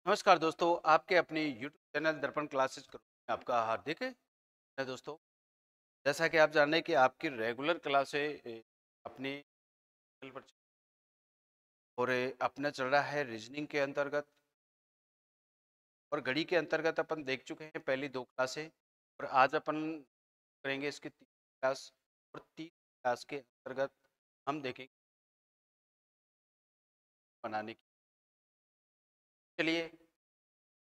नमस्कार दोस्तों, आपके अपने YouTube चैनल दर्पण क्लासेस में आपका हार्दिक है दोस्तों। जैसा कि आप जान रहे हैं कि आपकी रेगुलर क्लासें अपने चैनल पर और अपना चल रहा है रीजनिंग के अंतर्गत और गणित के अंतर्गत अपन देख चुके हैं पहली दो क्लासें और आज अपन करेंगे इसकी तीसरी क्लास। और तीसरी क्लास के अंतर्गत हम देखेंगे बनाने की। चलिए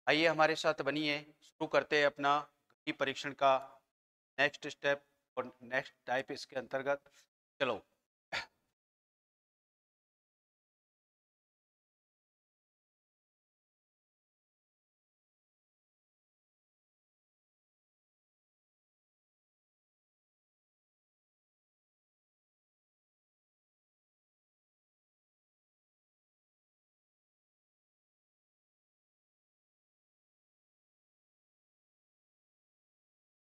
आइए हमारे साथ बनिए, शुरू करते हैं अपना गणित परीक्षण का नेक्स्ट स्टेप और नेक्स्ट टाइप इसके अंतर्गत। चलो,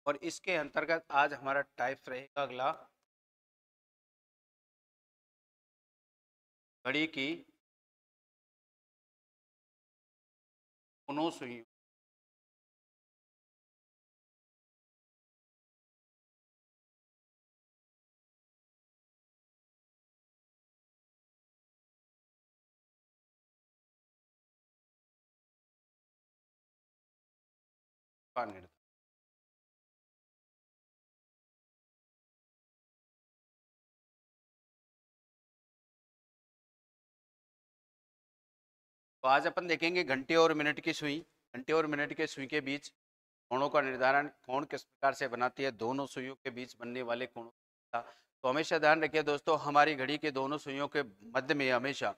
और इसके अंतर्गत आज हमारा टाइप्स रहेगा अगला घड़ी की दोनों सुइयों का निर्धारण। तो आज अपन देखेंगे घंटे और मिनट की सुई। घंटे और मिनट के सुई के बीच कोणों का निर्धारण कोण किस प्रकार से बनाती है, दोनों सुइयों के बीच बनने वाले कोणों का। तो हमेशा ध्यान रखिए दोस्तों, हमारी घड़ी के दोनों सुइयों के मध्य में हमेशा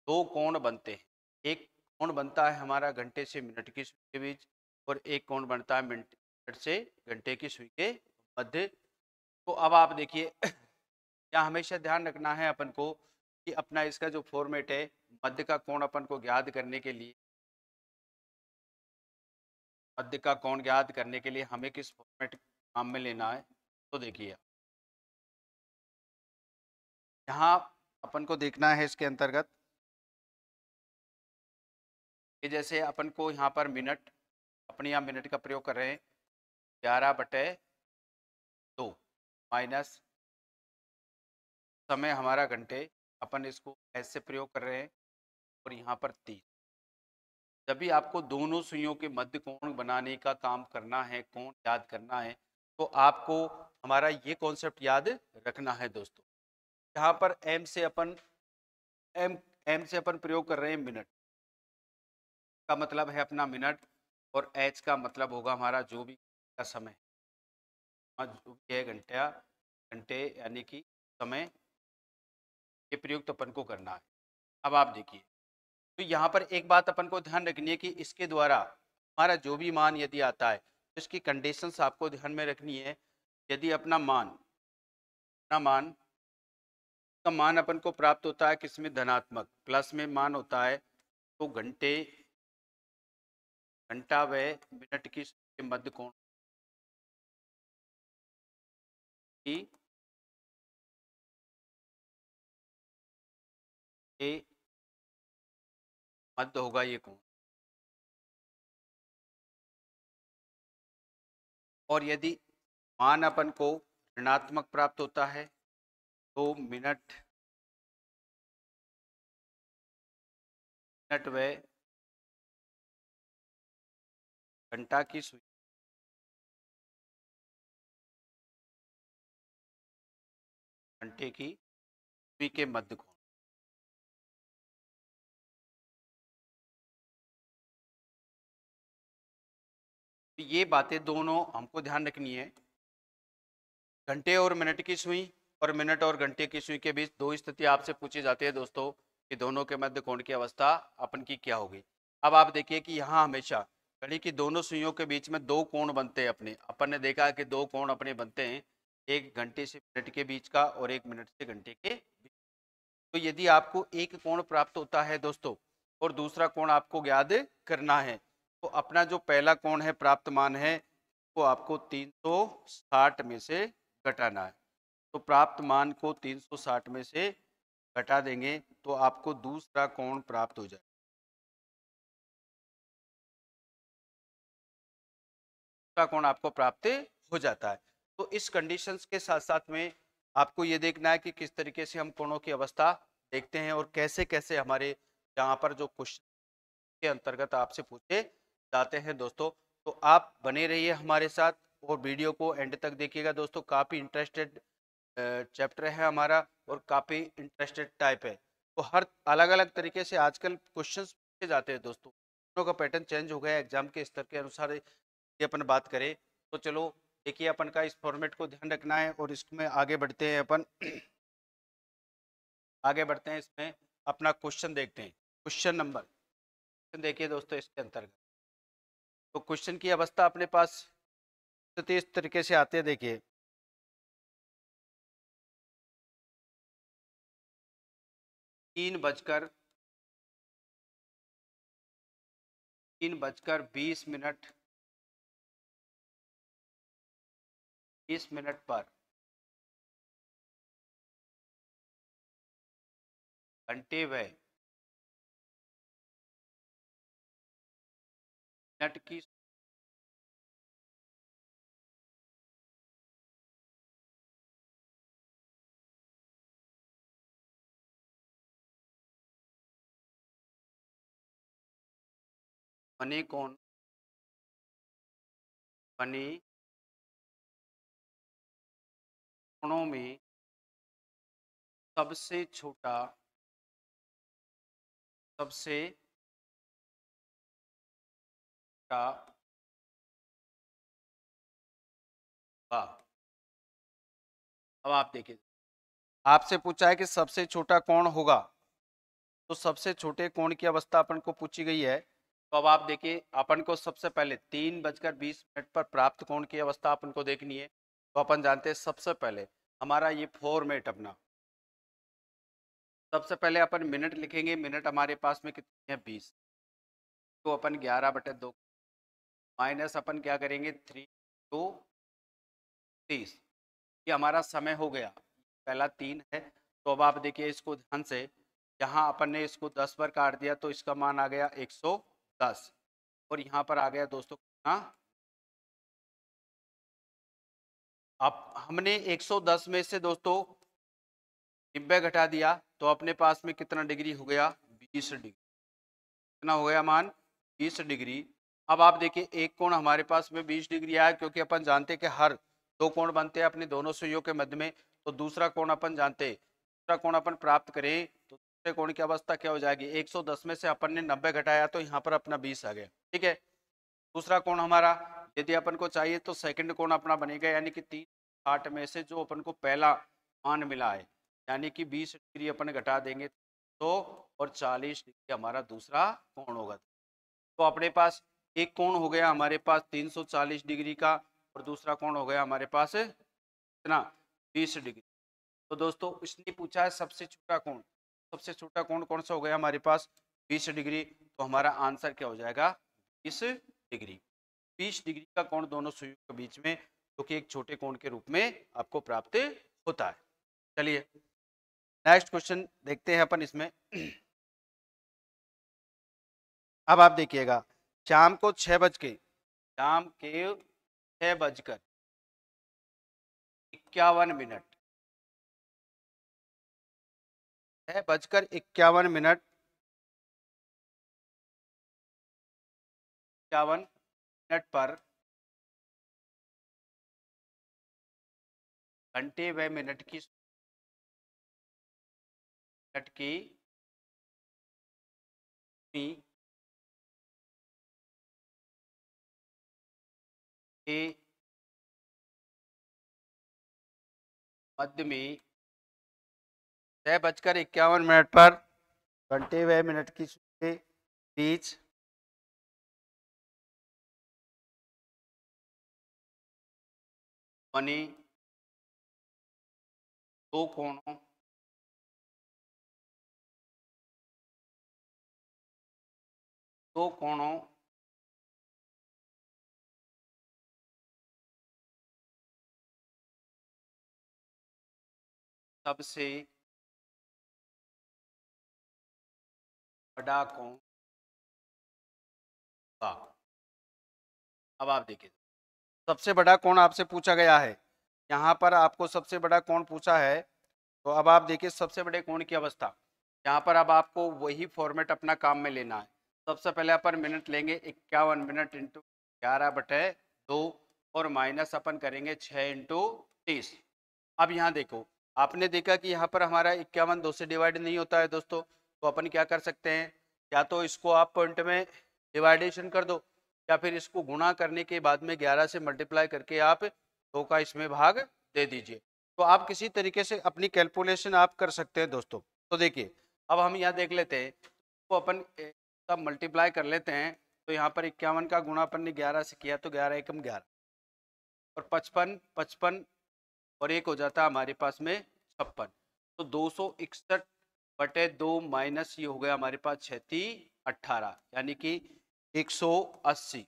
दो कोण बनते हैं। एक कोण बनता है हमारा घंटे से मिनट की सुई के बीच और एक कोण बनता है मिनट से घंटे की सुई के मध्य। तो अब आप देखिए यहाँ हमेशा ध्यान रखना है अपन को कि अपना इसका जो फॉर्मेट है, मध्य का कोण अपन को ज्ञात करने के लिए, मध्य का कोण ज्ञात करने के लिए हमें किस फॉर्मेट काम में लेना है। तो देखिए यहाँ अपन को देखना है इसके अंतर्गत कि जैसे अपन को यहाँ पर मिनट, अपने यहाँ मिनट का प्रयोग कर रहे हैं 11/2 माइनस समय हमारा घंटे, अपन इसको ऐसे प्रयोग कर रहे हैं और यहाँ पर 3। जब भी आपको दोनों सुइयों के मध्य कोण बनाने का काम करना है, कोण याद करना है, तो आपको हमारा ये कॉन्सेप्ट याद रखना है दोस्तों। यहाँ पर एम एम से अपन प्रयोग कर रहे हैं मिनट का मतलब है अपना मिनट और एच का मतलब होगा हमारा जो भी का समय, जो भी है घंटा, घंटे यानी कि समय, ये प्रयुक्त अपन को करना है। अब आप देखिए, तो यहाँ पर एक बात अपन को ध्यान रखनी है कि इसके द्वारा हमारा जो भी मान यदि आता है तो इसकी कंडीशंस आपको ध्यान में रखनी है। यदि अपना मान का मान अपन को प्राप्त होता है किसमें, धनात्मक प्लस में मान होता है, तो घंटा व मिनट की मध्य कोण की ये मध्य होगा ये कोण। और यदि मान अपन को ऋणात्मक प्राप्त होता है तो मिनट मिनट व घंटा की सुई घंटे की सुई के मध्य कोण। तो ये बातें दोनों हमको ध्यान रखनी है। घंटे और मिनट की सुई और मिनट और घंटे की सुई के बीच दो स्थिति आपसे पूछी जाती है दोस्तों कि दोनों के मध्य कोण की अवस्था अपन की क्या होगी। अब आप देखिए कि यहाँ हमेशा घड़ी की दोनों सुइयों के बीच में दो कोण बनते हैं अपने, अपन ने देखा है कि दो कोण अपने बनते हैं, एक घंटे से मिनट के बीच का और एक मिनट से घंटे के बीच। तो यदि आपको एक कोण प्राप्त होता है दोस्तों और दूसरा कोण आपको ज्ञात करना है, तो अपना जो पहला कोण है, प्राप्त मान है, वो आपको 360 में से घटाना है। तो प्राप्त मान को 360 में से घटा देंगे तो आपको दूसरा कोण प्राप्त हो जाए। दूसरा कोण आपको प्राप्त हो जाता है। तो इस कंडीशंस के साथ साथ में आपको ये देखना है कि किस तरीके से हम कोणों की अवस्था देखते हैं और कैसे कैसे हमारे यहाँ पर जो क्वेश्चन के अंतर्गत आपसे पूछे जाते हैं दोस्तों। तो आप बने रहिए हमारे साथ और वीडियो को एंड तक देखिएगा दोस्तों। काफ़ी इंटरेस्टेड चैप्टर है हमारा और काफ़ी इंटरेस्टेड टाइप है। तो हर अलग अलग तरीके से आजकल क्वेश्चंस पूछे जाते हैं दोस्तों। दोनों का पैटर्न चेंज हो गया एग्जाम के स्तर के अनुसार। ये अपन बात करें तो चलो देखिए, अपन का इस फॉर्मेट को ध्यान रखना है और इसमें आगे बढ़ते हैं अपन। आगे बढ़ते हैं, इसमें अपना क्वेश्चन देखते हैं। क्वेश्चन नंबर देखिए दोस्तों, इसके अंतर्गत तो क्वेश्चन की अवस्था अपने पास इस तरीके से आते हैं। देखिए, 3 बजकर 20 मिनट 20 मिनट पर घंटे व मिनट की बने बने कोणों में सबसे छोटा का बा। अब आप देखिए, आपसे पूछा है कि सबसे छोटा कौन होगा, तो सबसे छोटे कोण की अवस्था अपन को पूछी गई है। तो अब आप देखिए, अपन को सबसे पहले 3 बजकर 20 मिनट पर प्राप्त कोण की अवस्था अपन को देखनी है। तो अपन जानते हैं सबसे पहले हमारा ये फॉर्मेट अपना, सबसे पहले अपन मिनट लिखेंगे। मिनट हमारे पास में कितनी है 20, तो अपन 11/2 माइनस अपन क्या करेंगे 3 2 30। ये हमारा समय हो गया, पहला 3 है। तो अब आप देखिए इसको ध्यान से, यहाँ अपन ने इसको 10 पर काट दिया तो इसका मान आ गया 110 और यहाँ पर आ गया दोस्तों हाँ। अब हमने 110 में से दोस्तों 90 घटा दिया तो अपने पास में कितना डिग्री हो गया 20 डिग्री। कितना हो गया मान 20 डिग्री। अब आप देखिए एक कोण हमारे पास में 20 डिग्री आया, क्योंकि अपन जानते हैं कि हर दो कोण बनते हैं अपने दोनों सुइयों के मध्य में। तो दूसरा कोण अपन जानते हैं, दूसरा कोण अपन प्राप्त करें तो दूसरे कोण की अवस्था क्या हो जाएगी, 110 में से अपन ने 90 घटाया तो यहाँ पर अपना 20 आ गया। ठीक है, दूसरा कोण हमारा यदि अपन को चाहिए तो सेकंड कोण अपना बनेगा, यानी कि 360 में से जो अपन को पहला मान मिला है, यानी कि 20 डिग्री अपन घटा देंगे तो और 40 डिग्री हमारा दूसरा कोण होगा। तो अपने पास एक कोण हो गया हमारे पास 340 डिग्री का और दूसरा कोण हो गया हमारे पास कितना 20 डिग्री। तो दोस्तों इसने पूछा है सबसे छोटा कोण, सबसे छोटा कोण कौन सा हो गया हमारे पास 20 डिग्री। तो हमारा आंसर क्या हो जाएगा 20 डिग्री। 20 डिग्री का कोण दोनों सुइयों के बीच में, जो कि एक छोटे कोण के रूप में आपको प्राप्त होता है। चलिए नेक्स्ट क्वेश्चन देखते हैं अपन इसमें। अब आप देखिएगा, शाम को 6 बजकर 6:51 पर घंटे व मिनट की के मध्य में 6:51 पर घंटे व मिनट की के बीच बने दो कोणों दो कोणों सबसे बड़ा कोण का। अब आप देखिए सबसे बड़ा कोण आपसे पूछा गया है, यहाँ पर आपको सबसे बड़ा कोण पूछा है। तो अब आप देखिए सबसे बड़े कोण की अवस्था, यहाँ पर अब आपको वही फॉर्मेट अपना काम में लेना है। सबसे पहले अपन मिनट लेंगे 51 मिनट इंटू 11/2 और माइनस अपन करेंगे 6 इंटू 30। अब यहाँ देखो, आपने देखा कि यहाँ पर हमारा 51 2 से डिवाइड नहीं होता है दोस्तों, तो अपन क्या कर सकते हैं, या तो इसको आप पॉइंट में डिवाइडेशन कर दो, या फिर इसको गुणा करने के बाद में 11 से मल्टीप्लाई करके आप 2 का इसमें भाग दे दीजिए। तो आप किसी तरीके से अपनी कैलकुलेशन आप कर सकते हैं दोस्तों। तो देखिए अब हम यहाँ देख लेते हैं, तो अपन सब मल्टीप्लाई कर लेते हैं। तो यहाँ पर 51 का गुणा अपन ने 11 से किया, तो 11 एकम 11 और 55 55 और एक हो जाता है हमारे पास में 56। तो 261/2 माइनस ये हो गया हमारे पास 36/18, यानी कि 180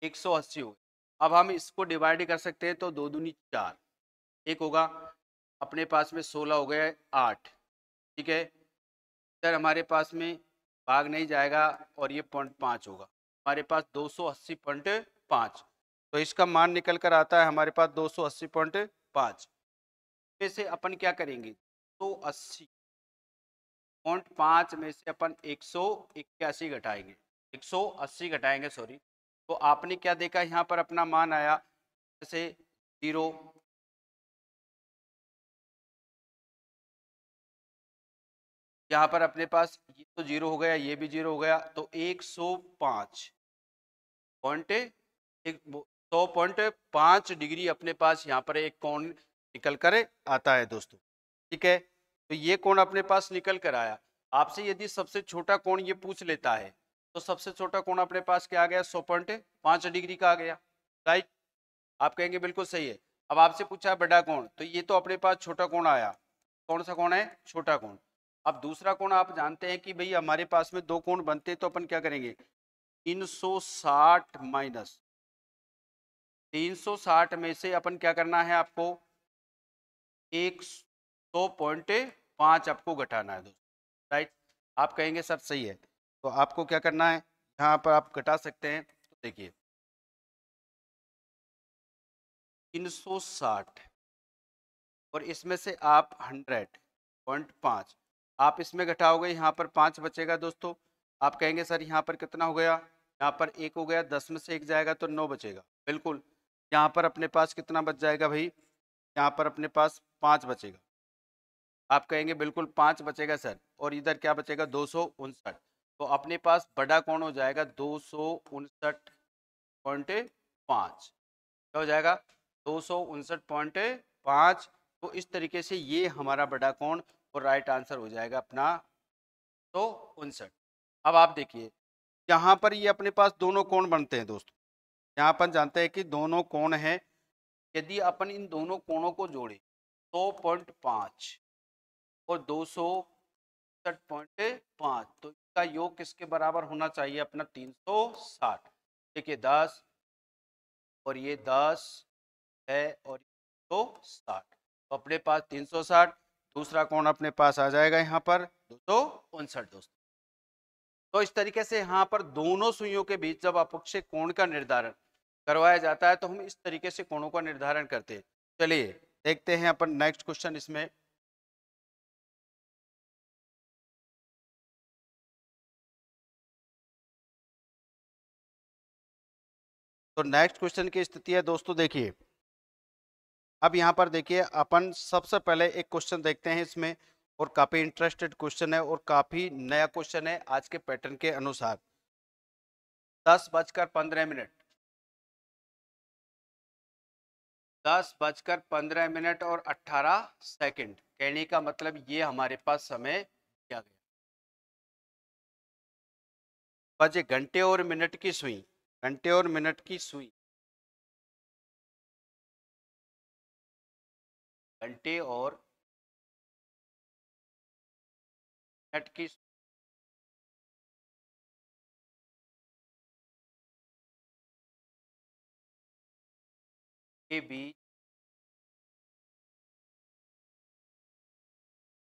180 हो गया। अब हम इसको डिवाइड कर सकते हैं, तो 2 दूनी 4, एक होगा अपने पास में 16 हो गया 8, ठीक है। इधर हमारे पास में भाग नहीं जाएगा और ये 0.5 होगा हमारे पास 280.5। तो इसका मान निकल कर आता है हमारे पास 280.5 में से अपन क्या करेंगे, 280.5 में से अपन 181 घटाएंगे, 180 घटाएंगे सॉरी। तो आपने क्या देखा, यहाँ पर अपना मान आया जैसे 0, यहाँ पर अपने पास ये तो 0 हो गया, ये भी 0 हो गया, तो 100.5 डिग्री अपने पास यहाँ पर एक कोण निकल कर आता है दोस्तों, ठीक है। तो ये कोण अपने पास निकल कर आया। आपसे यदि सबसे छोटा कोण ये पूछ लेता है, तो सबसे छोटा कोण अपने पास क्या आ गया, 100.5 डिग्री का आ गया, राइट। आप कहेंगे बिल्कुल सही है। अब आपसे पूछा है बड़ा कोण, तो ये तो अपने पास छोटा कोण आया। कौन सा कोण है, छोटा कोण। अब दूसरा कोण आप जानते हैं कि भाई हमारे पास में दो कोण बनते हैं, तो अपन क्या करेंगे, 360 माइनस 360 में से अपन क्या करना है आपको, 100.5 आपको घटाना है दोस्तों, राइट। आप कहेंगे सर सही है, तो आपको क्या करना है, यहाँ पर आप घटा सकते हैं। तो देखिए 360 और इसमें से आप 100.5 आप इसमें घटाओगे, यहाँ पर 5 बचेगा दोस्तों। आप कहेंगे सर यहाँ पर कितना हो गया, यहाँ पर 1 हो गया, 10 में से 1 जाएगा तो 9 बचेगा, बिल्कुल। यहाँ पर अपने पास कितना बच जाएगा भाई, यहाँ पर अपने पास 5 बचेगा। आप कहेंगे बिल्कुल 5 बचेगा सर, और इधर क्या बचेगा, 259। तो अपने पास बड़ा कौन हो जाएगा, 259.5 क्या हो जाएगा, 259.5। तो इस तरीके से ये हमारा बड़ा कोण और राइट आंसर हो जाएगा अपना 259। अब आप देखिए यहाँ पर ये अपने पास दोनों कोण बनते हैं दोस्तों। यहाँ अपन जानते हैं कि दोनों कोण हैं। यदि अपन इन दोनों कोणों को जोड़े 100.5 और 259.5, तो इसका योग किसके बराबर होना चाहिए अपना, 360। देखिए 10 और ये 10 है और 260, तो अपने पास 360। दूसरा कोण अपने पास आ जाएगा यहाँ पर 259 दोस्तों। तो इस तरीके से यहाँ पर दोनों सुइयों के बीच जब अपक्षय कोण का निर्धारण करवाया जाता है, तो हम इस तरीके से कोणों का निर्धारण करते हैं। चलिए देखते हैं अपन नेक्स्ट क्वेश्चन इसमें। तो नेक्स्ट क्वेश्चन की स्थिति है दोस्तों, देखिए अब यहाँ पर देखिए अपन सबसे पहले एक क्वेश्चन देखते हैं इसमें, और काफी इंटरेस्टेड क्वेश्चन है और काफी नया क्वेश्चन है आज के पैटर्न के अनुसार। 10:15 10:15 और 18 सेकंड, कहने का मतलब ये हमारे पास समय दिया गया। बजे घंटे और मिनट की सुई, घंटे और मिनट की सुई, घंटे और मिनट की सुई के बीच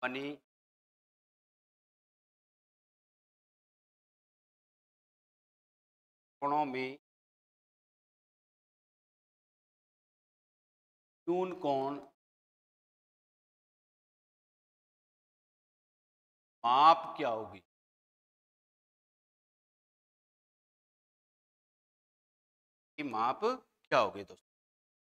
बनी कोणों में न्यून कोण माप क्या होगी? कि माप क्या होगी दोस्तों?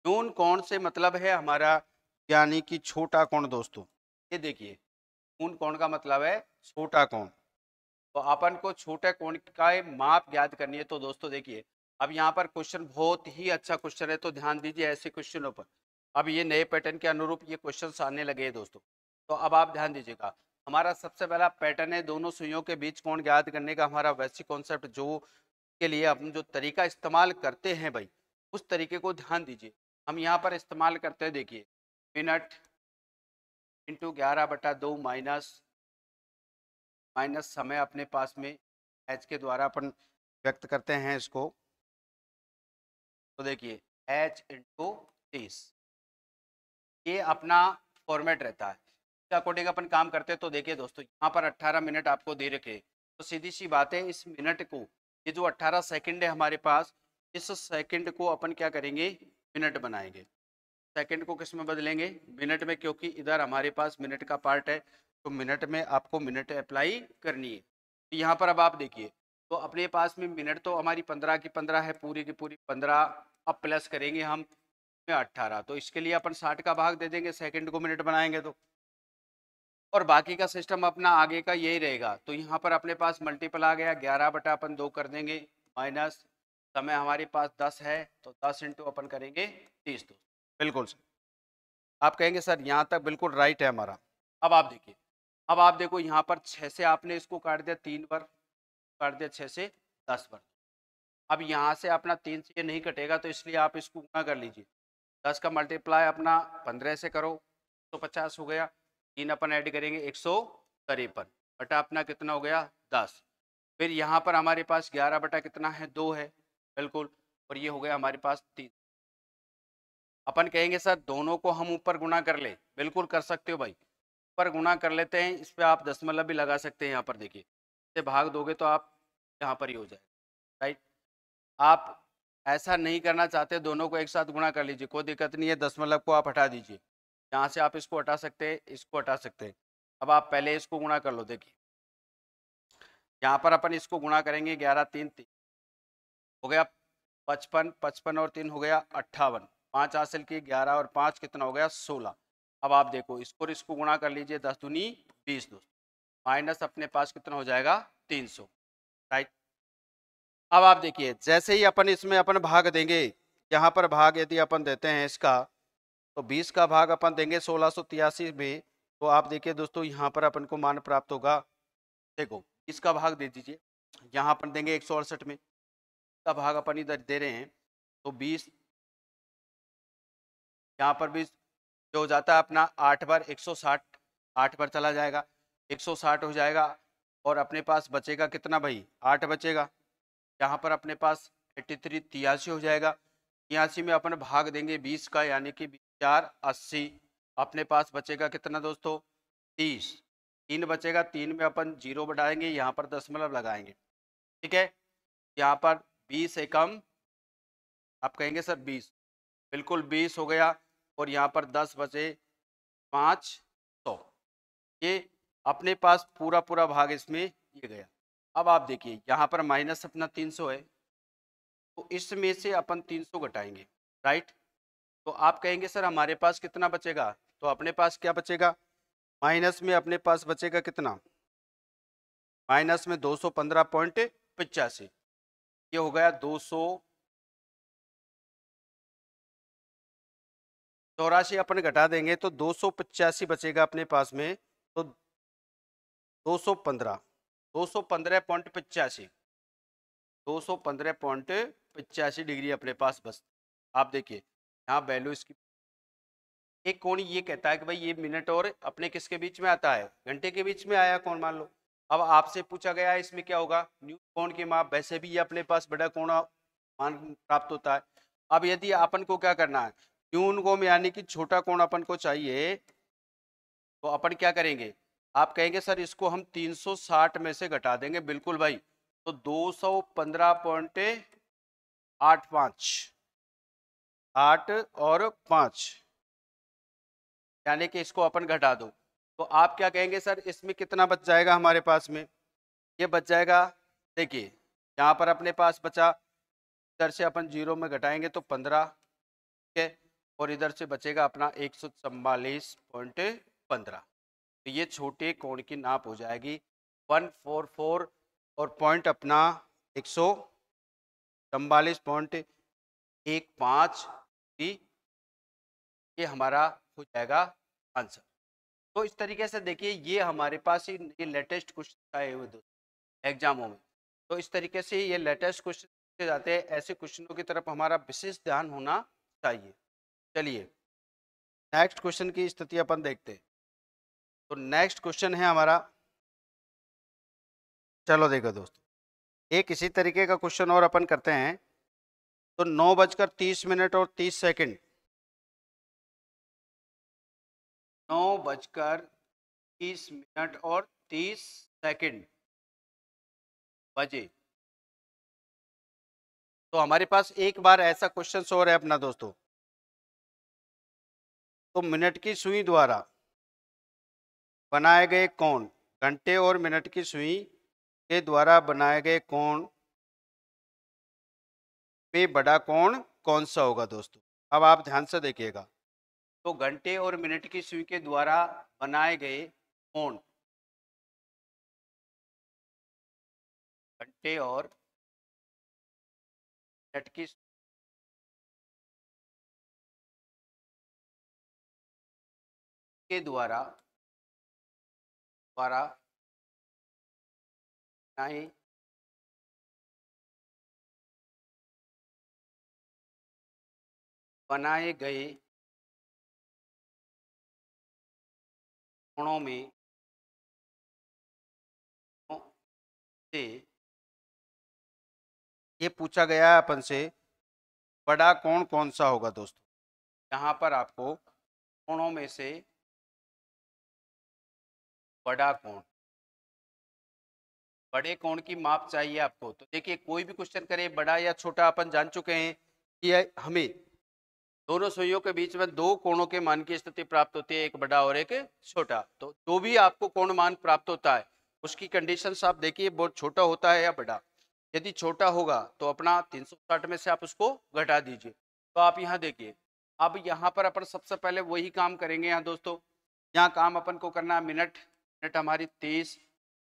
न्यून कोण से मतलब है हमारा यानी कि छोटा कोण दोस्तों। ये देखिए, न्यून कोण का मतलब है छोटा कोण। तो अपन को छोटे कोण का माप ज्ञात करनी है। तो दोस्तों देखिए, अब यहाँ पर क्वेश्चन बहुत ही अच्छा क्वेश्चन है, तो ध्यान दीजिए ऐसे क्वेश्चनों पर। अब ये नए पैटर्न के अनुरूप ये क्वेश्चन आने लगे हैं दोस्तों। तो अब आप ध्यान दीजिएगा, हमारा सबसे पहला पैटर्न है दोनों सुइयों के बीच कोण ज्ञात करने का। हमारा बेसिक कॉन्सेप्ट जो के लिए हम जो तरीका इस्तेमाल करते हैं भाई, उस तरीके को ध्यान दीजिए। हम यहाँ पर इस्तेमाल करते हैं, देखिए, मिनट इंटू 11/2 माइनस समय अपने पास में एच के द्वारा अपन व्यक्त करते हैं इसको। तो देखिए, एच इंटू 30, ये अपना फॉर्मेट रहता है। इसके अकॉर्डिंग अपन काम करते हैं। तो देखिए दोस्तों, यहाँ पर 18 मिनट आपको दे रखे, तो सीधी सी बात है, इस मिनट को, ये जो 18 सेकंड है हमारे पास, इस सेकंड को अपन क्या करेंगे, मिनट बनाएंगे। सेकंड को किस में बदलेंगे, मिनट में, क्योंकि इधर हमारे पास मिनट का पार्ट है, तो मिनट में आपको मिनट अप्लाई करनी है। तो यहाँ पर अब आप देखिए, तो अपने पास में मिनट तो हमारी 15 की 15 है, पूरी की पूरी 15, अब प्लस करेंगे हम में 18, तो इसके लिए अपन 60 का भाग दे देंगे, सेकंड को मिनट बनाएंगे तो। और बाकी का सिस्टम अपना आगे का यही रहेगा। तो यहाँ पर अपने पास मल्टीपल आ गया, 11/2 कर देंगे, माइनस समय हमारे पास 10 है, तो 10 इंटू अपन करेंगे 30। तो बिल्कुल सर, आप कहेंगे सर यहाँ तक बिल्कुल राइट है हमारा। अब आप देखिए, अब आप देखो यहाँ पर 6 से आपने इसको काट दिया 3 बार, काट दिया 6 से 10 बार। अब यहाँ से अपना 3 से ये नहीं कटेगा, तो इसलिए आप इसको गुना कर लीजिए। 10 का मल्टीप्लाई अपना 15 से करो, 150 हो गया। 3 अपन ऐड करेंगे 153, बटा अपना कितना हो गया 10। फिर यहाँ पर हमारे पास 11 बटा कितना है 2 है, बिल्कुल, और ये हो गया हमारे पास 3। अपन कहेंगे सर दोनों को हम ऊपर गुना कर ले, बिल्कुल कर सकते हो भाई, ऊपर गुना कर लेते हैं। इस पर आप दशमलव भी लगा सकते हैं। यहाँ पर देखिए, इसे भाग दोगे तो आप यहाँ पर ही हो जाएगा, राइट। आप ऐसा नहीं करना चाहते, दोनों को एक साथ गुणा कर लीजिए, कोई दिक्कत नहीं है, दशमलव को आप हटा दीजिए। यहाँ से आप इसको हटा सकते हैं, इसको हटा सकते हैं। अब आप पहले इसको गुणा कर लो। देखिए, यहाँ पर अपन इसको गुणा करेंगे, 11 3 3 हो गया 55, 55 और 3 हो गया 58, 5 हासिल की, 11 और 5 कितना हो गया 16। अब आप देखो, इसको इसको गुणा कर लीजिए, 10 दूनी 20 दोस्तों, माइनस अपने पास कितना हो जाएगा 300, राइट। अब आप देखिए, जैसे ही अपन इसमें अपन भाग देंगे, यहाँ पर भाग यदि अपन देते हैं इसका, तो 20 का भाग अपन देंगे 1683 में, तो आप देखिए दोस्तों, यहाँ पर अपन को मान प्राप्त होगा। देखो, इसका भाग दे दीजिए, यहाँ अपन देंगे 168 में, का भाग अपन इधर दे रहे हैं, तो 20, यहाँ पर भी जो हो जाता है अपना 8 बार 160, 8 बार चला जाएगा, 160 हो जाएगा, और अपने पास बचेगा कितना भाई, 8 बचेगा। यहाँ पर अपने पास 83 83 हो जाएगा। 83 में अपन भाग देंगे 20 का, यानी कि 4 80, अपने पास बचेगा कितना दोस्तों 30, 3 बचेगा, 3 में अपन 0 बढ़ाएंगे, यहाँ पर दशमलव लगाएंगे, ठीक है। यहाँ पर 20 एकम, आप कहेंगे सर 20, बिल्कुल 20 हो गया, और यहाँ पर 10 बचे 500, ये अपने पास पूरा पूरा भाग इसमें ये गया। अब आप देखिए, यहाँ पर माइनस अपना 300 है, तो इसमें से अपन 300 घटाएंगे, राइट। तो आप कहेंगे सर हमारे पास कितना बचेगा, तो अपने पास क्या बचेगा, माइनस में अपने पास बचेगा कितना, माइनस में 215.85, ये हो गया 284, अपन घटा देंगे तो 285 बचेगा अपने पास में, तो 215, 215.85, 215.85 डिग्री अपने पास बस। आप देखिए, यहाँ वैल्यू इसकी, एक कोण ये कहता है कि भाई ये मिनट और अपने किसके बीच में आता है, घंटे के बीच में आया कौन, मान लो। अब आपसे पूछा गया है इसमें क्या होगा, न्यून कोण के माप, वैसे भी ये अपने पास बड़ा कोण मान प्राप्त होता है। अब यदि अपन को क्या करना है, न्यून कोण यानी कि छोटा कोण अपन को चाहिए, तो अपन क्या करेंगे, आप कहेंगे सर इसको हम 360 में से घटा देंगे, बिल्कुल भाई, तो 215.85, 8 और 5, यानी कि इसको अपन घटा दो, तो आप क्या कहेंगे सर इसमें कितना बच जाएगा हमारे पास में? ये बच जाएगा, देखिए यहाँ पर अपने पास बचा, इधर से अपन 0 में घटाएंगे तो 15, ठीक है, और इधर से बचेगा अपना 144.15। तो ये छोटे कोण की नाप हो जाएगी 144, और पॉइंट अपना 144.15, ये हमारा हो जाएगा आंसर। तो इस तरीके से देखिए ये हमारे पास ही ये लेटेस्ट क्वेश्चन आए हुए दोस्तों एग्जामों में। तो इस तरीके से ये लेटेस्ट क्वेश्चन पूछे जाते हैं, ऐसे क्वेश्चनों की तरफ हमारा विशेष ध्यान होना चाहिए। चलिए नेक्स्ट क्वेश्चन की स्थिति अपन देखते हैं। तो नेक्स्ट क्वेश्चन है हमारा, चलो देखो दोस्तों एक इसी तरीके का क्वेश्चन और अपन करते हैं। तो 9:30 और 30 सेकंड, 9:30 और 30 बजे, तो हमारे पास एक बार ऐसा क्वेश्चन और है अपना दोस्तों। तो मिनट की सुई द्वारा बनाए गए कोण, घंटे और मिनट की सुई के द्वारा बनाए गए कोण में बड़ा कोण कौन सा होगा दोस्तों? अब आप ध्यान से देखिएगा। तो घंटे और मिनट की सुई के द्वारा बनाए गए कोण, घंटे और मिनट की के द्वारा बनाए गए कोणों में से ये पूछा गया है अपन से बड़ा कोण कौन सा होगा दोस्तों। यहाँ पर आपको कोणों में से बड़ा कोण, बड़े कोण की माप चाहिए आपको। तो देखिए कोई भी क्वेश्चन करे बड़ा या छोटा, अपन जान चुके हैं कि हमें दोनों सुइयों के बीच में दो कोणों के मान की स्थिति प्राप्त होती है, एक बड़ा और एक छोटा। तो जो भी आपको कोण मान प्राप्त होता है उसकी कंडीशंस आप देखिए, बहुत छोटा होता है या बड़ा। यदि छोटा होगा तो अपना 360 में से आप उसको घटा दीजिए। तो आप यहाँ देखिए, अब यहाँ पर अपन सबसे पहले वही काम करेंगे यहाँ दोस्तों। यहाँ काम अपन को करना है मिनट, मिनट हमारी 30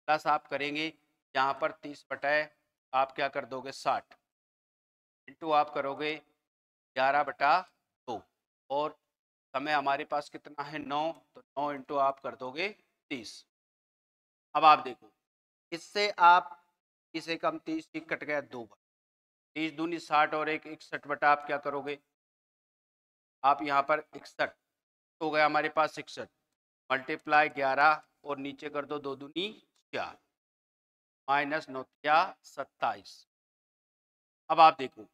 प्लस आप करेंगे यहाँ पर 30 बटाए आप क्या कर दोगे 60, इंटू आप करोगे 11/2, और समय हमारे पास कितना है 9, तो 9 इंटू आप कर दोगे 30। अब आप देखो इससे आप इसे कम 30 ही कट गया 2 बार, 30 दूनी 60 और 1 61 बटा आप क्या करोगे, आप यहाँ पर 61 हो गया हमारे पास 61, मल्टीप्लाई 11 और नीचे कर दो 2 दूनी 4, माइनस 9 27। अब आप देखो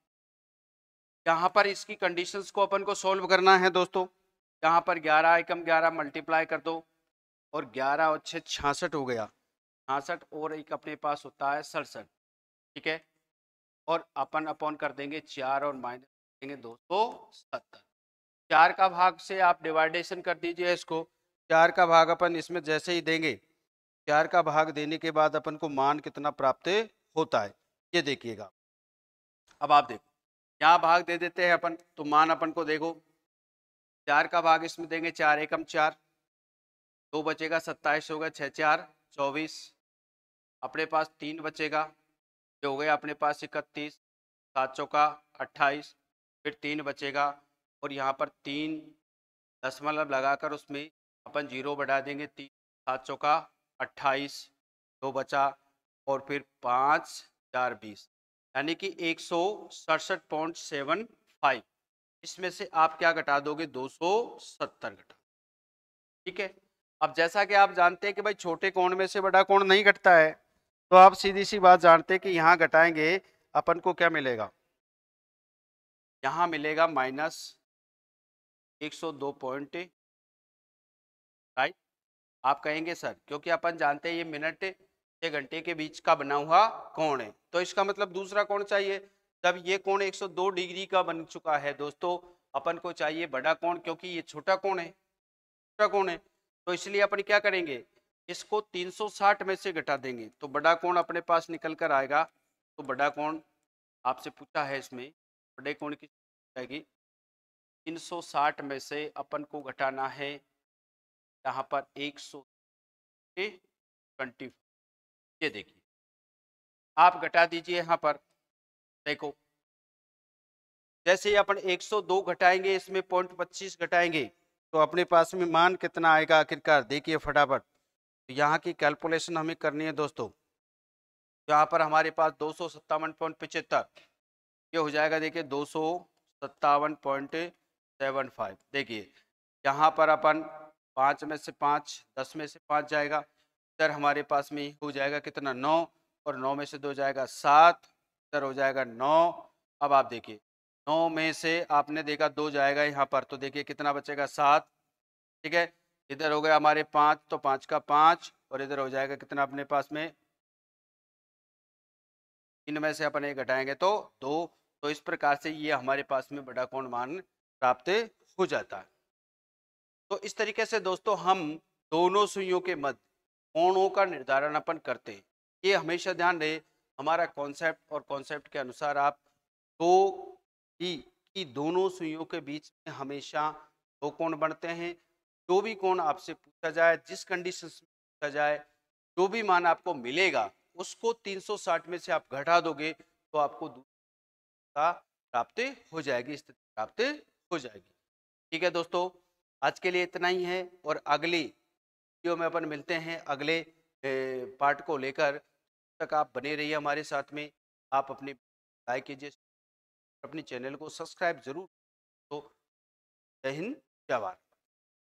यहाँ पर इसकी कंडीशंस को अपन को सॉल्व करना है दोस्तों। यहाँ पर 11 एकम 11 मल्टीप्लाई कर दो, और 11 और 6 66 हो गया, 66 और एक अपने पास होता है 67, ठीक है, और अपन अपॉन कर देंगे 4 और माइनस देंगे 270। 4 का भाग से आप डिवाइडेशन कर दीजिए इसको, 4 का भाग अपन इसमें जैसे ही देंगे, 4 का भाग देने के बाद अपन को मान कितना प्राप्त होता है ये देखिएगा। अब आप देखो यहाँ भाग दे देते हैं अपन, तो मान अपन को देखो 4 का भाग इसमें देंगे 4 एकम 4, 2 बचेगा 27 होगा, 6 4 24, अपने पास 3 बचेगा जो हो गया अपने पास 31, 7 चौका 28, फिर 3 बचेगा, और यहाँ पर 3 दशमलव लगाकर उसमें अपन 0 बढ़ा देंगे, 3 7 चौका 28, 2 बचा, और फिर 5 4 20, यानी कि 167.75। इसमें से आप क्या घटा दोगे 270 घटा, ठीक है। अब जैसा कि आप जानते हैं कि भाई छोटे कोण में से बड़ा कोण नहीं घटता है, तो आप सीधी सी बात जानते हैं कि यहाँ घटाएंगे अपन को क्या मिलेगा, यहाँ मिलेगा माइनस 102 पॉइंट, राइट। आप कहेंगे सर क्योंकि अपन जानते हैं ये मिनट 6 घंटे के बीच का बना हुआ कोण है, तो इसका मतलब दूसरा कोण चाहिए। जब ये कोण 102 डिग्री का बन चुका है दोस्तों, अपन को चाहिए बड़ा कोण, क्योंकि ये छोटा कोण है। छोटा कोण है, तो इसलिए अपन क्या करेंगे, इसको 360 में से घटा देंगे तो बड़ा कोण अपने पास निकल कर आएगा। तो बड़ा कोण आपसे पूछा है, इसमें बड़े कोण की जाएगी 360 में से अपन को घटाना है यहाँ पर 120। ये देखिए आप घटा दीजिए यहाँ पर, देखो जैसे ही अपन 102 घटाएंगे, इसमें 0.25 घटाएंगे तो अपने पास में मान कितना आएगा आखिरकार, देखिए फटाफट। तो यहाँ की कैलकुलेशन हमें करनी है दोस्तों। यहाँ पर हमारे पास 257.75, ये हो जाएगा देखिए 257.75। देखिए यहाँ पर अपन 5 में से 5, 10 में से 5 जाएगा, इधर हमारे पास में हो जाएगा कितना 9, और 9 में से 2 जाएगा 7, इधर हो जाएगा 9। अब आप देखिए 9 में से आपने देखा 2 जाएगा यहाँ पर, तो देखिए कितना बचेगा 7, ठीक है। इधर हो गया हमारे 5, तो 5 का 5, और इधर हो जाएगा कितना अपने पास में, 3 में से अपन 1 घटाएंगे तो 2। तो इस प्रकार से ये हमारे पास में बड़ा कोण मान प्राप्त हो जाता है। तो इस तरीके से दोस्तों हम दोनों सुइयों के मध्य कोणों का निर्धारण अपन करते हैं। ये हमेशा ध्यान रहे, हमारा कॉन्सेप्ट और कॉन्सेप्ट के अनुसार आप दो की दोनों सुइयों के बीच में हमेशा दो कोण बनते हैं। जो भी कोण आपसे पूछा जाए, जिस कंडीशन में पूछा जाए, जो भी मान आपको मिलेगा उसको 360 में से आप घटा दोगे तो आपको दूसरा प्राप्त हो जाएगी, स्थिति प्राप्त हो जाएगी। ठीक है दोस्तों, आज के लिए इतना ही है, और अगली वीडियो में अपन मिलते हैं अगले पार्ट को लेकर। तक आप बने रहिए हमारे साथ में, आप अपनी लाइक कीजिए, अपने चैनल को सब्सक्राइब जरूर। तो जय हिंद, जय भारत।